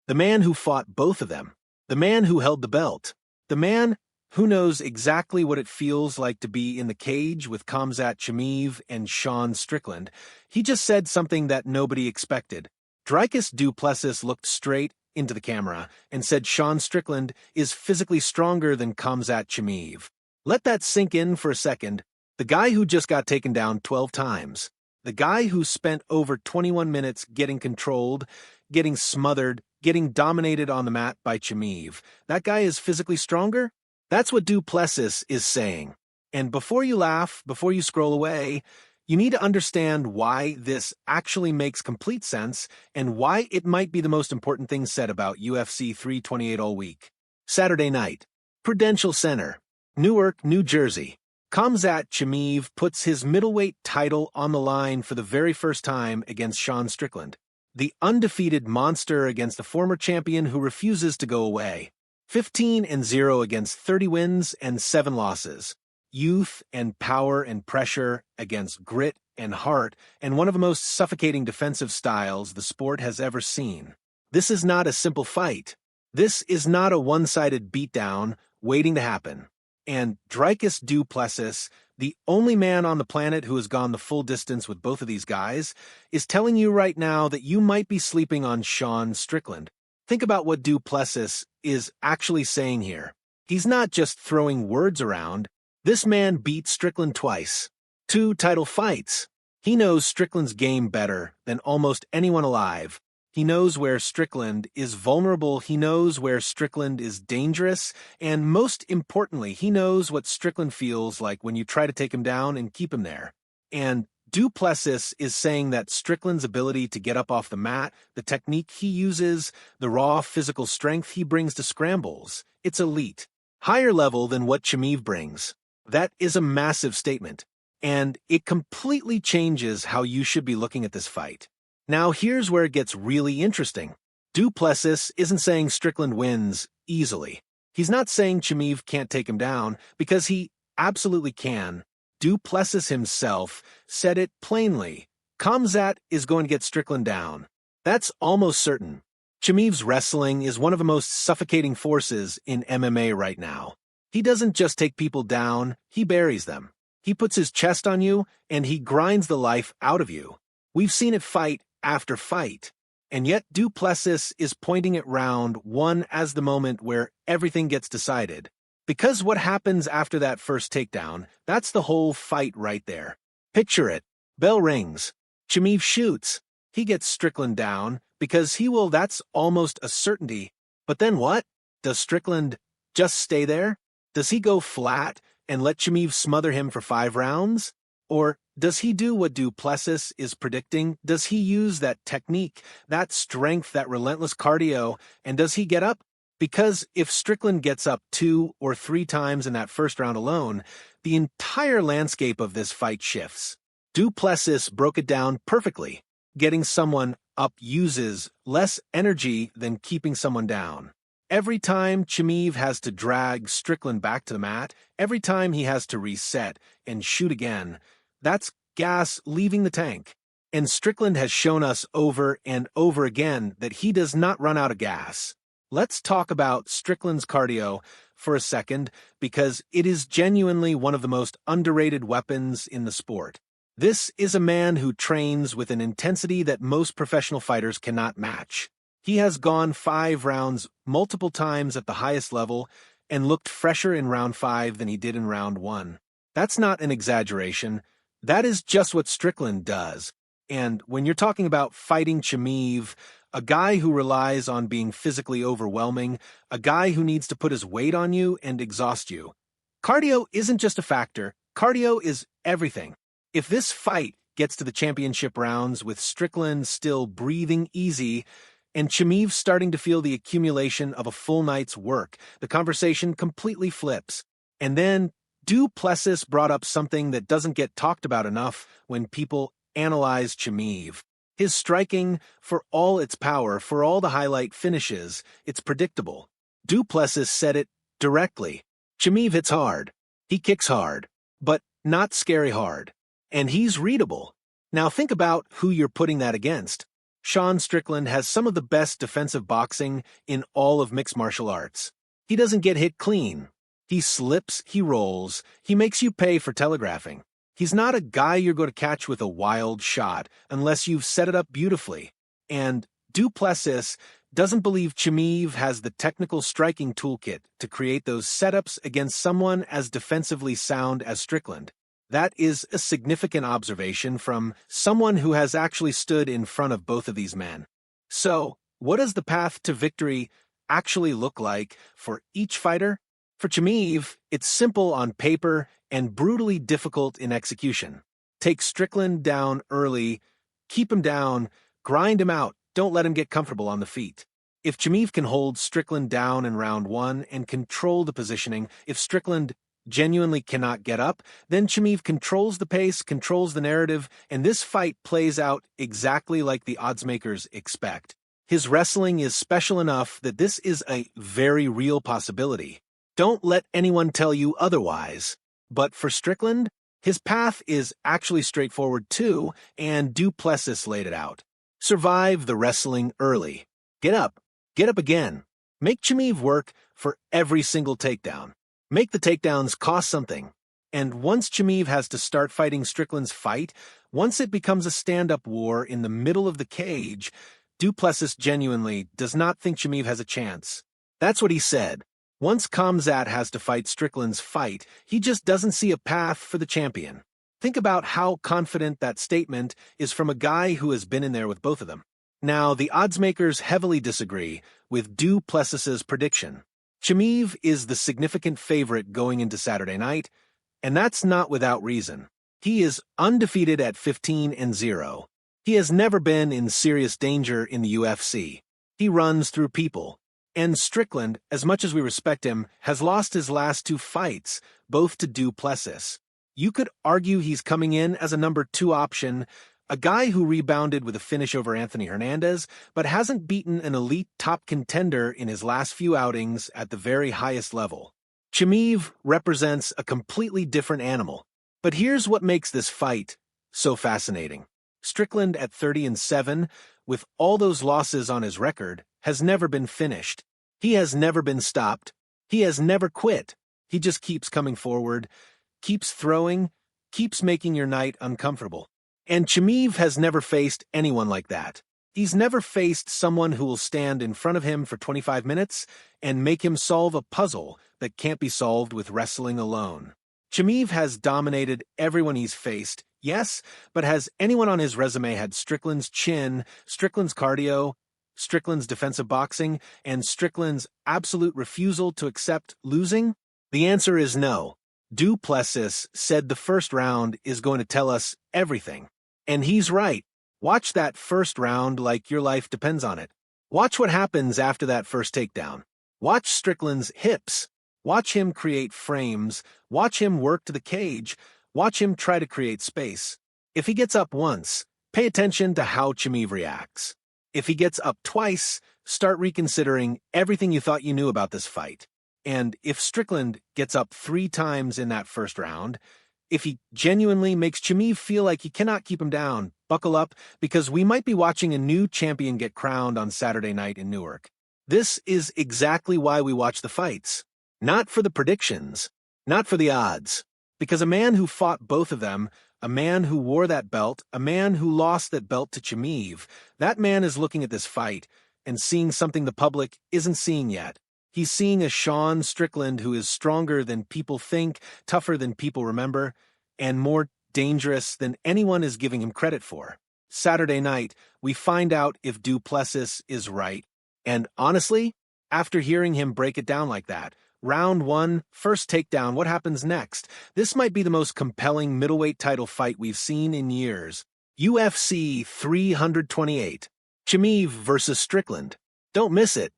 The man who fought both of them. The man who held the belt. The man who knows exactly what it feels like to be in the cage with Khamzat Chimaev and Sean Strickland. He just said something that nobody expected. Dricus Du Plessis looked straight into the camera and said Sean Strickland is physically stronger than Khamzat Chimaev. Let that sink in for a second. The guy who just got taken down 12 times. The guy who spent over 21 minutes getting controlled, getting smothered, getting dominated on the mat by Chimaev. That guy is physically stronger? That's what Du Plessis is saying. And before you laugh, before you scroll away, you need to understand why this actually makes complete sense and why it might be the most important thing said about UFC 328 all week. Saturday night, Prudential Center, Newark, New Jersey. Khamzat Chimaev puts his middleweight title on the line for the very first time against Sean Strickland, the undefeated monster against a former champion who refuses to go away. 15-0 against 30 wins and 7 losses. Youth and power and pressure against grit and heart, and one of the most suffocating defensive styles the sport has ever seen. This is not a simple fight. This is not a one-sided beatdown waiting to happen. And Dricus Du Plessis, the only man on the planet who has gone the full distance with both of these guys, is telling you right now that you might be sleeping on Sean Strickland. Think about what Du Plessis is actually saying here. He's not just throwing words around. This man beat Strickland twice. 2 title fights. He knows Strickland's game better than almost anyone alive. He knows where Strickland is vulnerable, he knows where Strickland is dangerous, and most importantly, he knows what Strickland feels like when you try to take him down and keep him there. And Du Plessis is saying that Strickland's ability to get up off the mat, the technique he uses, the raw physical strength he brings to scrambles, it's elite. Higher level than what Chimaev brings. That is a massive statement, and it completely changes how you should be looking at this fight. Now here's where it gets really interesting. Du Plessis isn't saying Strickland wins easily. He's not saying Chimaev can't take him down, because he absolutely can. Du Plessis himself said it plainly. Khamzat is going to get Strickland down. That's almost certain. Chimaev's wrestling is one of the most suffocating forces in MMA right now. He doesn't just take people down, he buries them. He puts his chest on you, and he grinds the life out of you. We've seen it fight after fight. And yet Du Plessis is pointing at round 1 as the moment where everything gets decided. Because what happens after that first takedown, that's the whole fight right there. Picture it. Bell rings. Chimaev shoots. He gets Strickland down, because that's almost a certainty. But then what? Does Strickland just stay there? Does he go flat and let Chimaev smother him for 5 rounds? Or does he do what Du Plessis is predicting? Does he use that technique, that strength, that relentless cardio, and does he get up? Because if Strickland gets up 2 or 3 times in that first round alone, the entire landscape of this fight shifts. Du Plessis broke it down perfectly. Getting someone up uses less energy than keeping someone down. Every time Chimaev has to drag Strickland back to the mat, every time he has to reset and shoot again, that's gas leaving the tank. And Strickland has shown us over and over again that he does not run out of gas. Let's talk about Strickland's cardio for a second, because it is genuinely one of the most underrated weapons in the sport. This is a man who trains with an intensity that most professional fighters cannot match. He has gone 5 rounds multiple times at the highest level and looked fresher in round 5 than he did in round 1. That's not an exaggeration. That is just what Strickland does. And when you're talking about fighting Chimaev, a guy who relies on being physically overwhelming, a guy who needs to put his weight on you and exhaust you, cardio isn't just a factor. Cardio is everything. If this fight gets to the championship rounds with Strickland still breathing easy and Chimaev starting to feel the accumulation of a full night's work, the conversation completely flips. And then Du Plessis brought up something that doesn't get talked about enough when people analyze Chimaev. His striking, for all its power, for all the highlight finishes, it's predictable. Du Plessis said it directly. Chimaev hits hard. He kicks hard. But not scary hard. And he's readable. Now think about who you're putting that against. Sean Strickland has some of the best defensive boxing in all of mixed martial arts. He doesn't get hit clean. He slips, he rolls, he makes you pay for telegraphing. He's not a guy you're going to catch with a wild shot unless you've set it up beautifully. And Du Plessis doesn't believe Chimaev has the technical striking toolkit to create those setups against someone as defensively sound as Strickland. That is a significant observation from someone who has actually stood in front of both of these men. So, what does the path to victory actually look like for each fighter? For Chimaev, it's simple on paper and brutally difficult in execution. Take Strickland down early, keep him down, grind him out, don't let him get comfortable on the feet. If Chimaev can hold Strickland down in round 1 and control the positioning, if Strickland genuinely cannot get up, then Chimaev controls the pace, controls the narrative, and this fight plays out exactly like the oddsmakers expect. His wrestling is special enough that this is a very real possibility. Don't let anyone tell you otherwise. But for Strickland, his path is actually straightforward too, and Du Plessis laid it out. Survive the wrestling early. Get up again. Make Chimaev work for every single takedown. Make the takedowns cost something. And once Chimaev has to start fighting Strickland's fight, once it becomes a stand-up war in the middle of the cage, Du Plessis genuinely does not think Chimaev has a chance. That's what he said. Once Khamzat has to fight Strickland's fight, he just doesn't see a path for the champion. Think about how confident that statement is from a guy who has been in there with both of them. Now, the oddsmakers heavily disagree with Du Plessis's prediction. Chimaev is the significant favorite going into Saturday night, and that's not without reason. He is undefeated at 15-0. He has never been in serious danger in the UFC. He runs through people. And Strickland, as much as we respect him, has lost his last 2 fights, both to Du Plessis. You could argue he's coming in as a number 2 option, a guy who rebounded with a finish over Anthony Hernandez, but hasn't beaten an elite top contender in his last few outings at the very highest level. Chimaev represents a completely different animal. But here's what makes this fight so fascinating. Strickland at 30-7, with all those losses on his record, has never been finished. He has never been stopped. He has never quit. He just keeps coming forward, keeps throwing, keeps making your night uncomfortable. And Chimaev has never faced anyone like that. He's never faced someone who will stand in front of him for 25 minutes and make him solve a puzzle that can't be solved with wrestling alone. Chimaev has dominated everyone he's faced, yes, but has anyone on his resume had Strickland's chin, Strickland's cardio, Strickland's defensive boxing, and Strickland's absolute refusal to accept losing? The answer is no. Du Plessis said the first round is going to tell us everything. And he's right. Watch that first round like your life depends on it. Watch what happens after that first takedown. Watch Strickland's hips. Watch him create frames. Watch him work to the cage. Watch him try to create space. If he gets up once, pay attention to how Chimaev reacts. If he gets up twice, start reconsidering everything you thought you knew about this fight. And if Strickland gets up 3 times in that first round, if he genuinely makes Chimaev feel like he cannot keep him down, buckle up, because we might be watching a new champion get crowned on Saturday night in Newark. This is exactly why we watch the fights. Not for the predictions, not for the odds. Because a man who fought both of them, a man who wore that belt, a man who lost that belt to Chimaev, that man is looking at this fight and seeing something the public isn't seeing yet. He's seeing a Sean Strickland who is stronger than people think, tougher than people remember, and more dangerous than anyone is giving him credit for. Saturday night, we find out if Du Plessis is right. And honestly, after hearing him break it down like that, round 1, first takedown, what happens next? This might be the most compelling middleweight title fight we've seen in years. UFC 328. Chimaev versus Strickland. Don't miss it.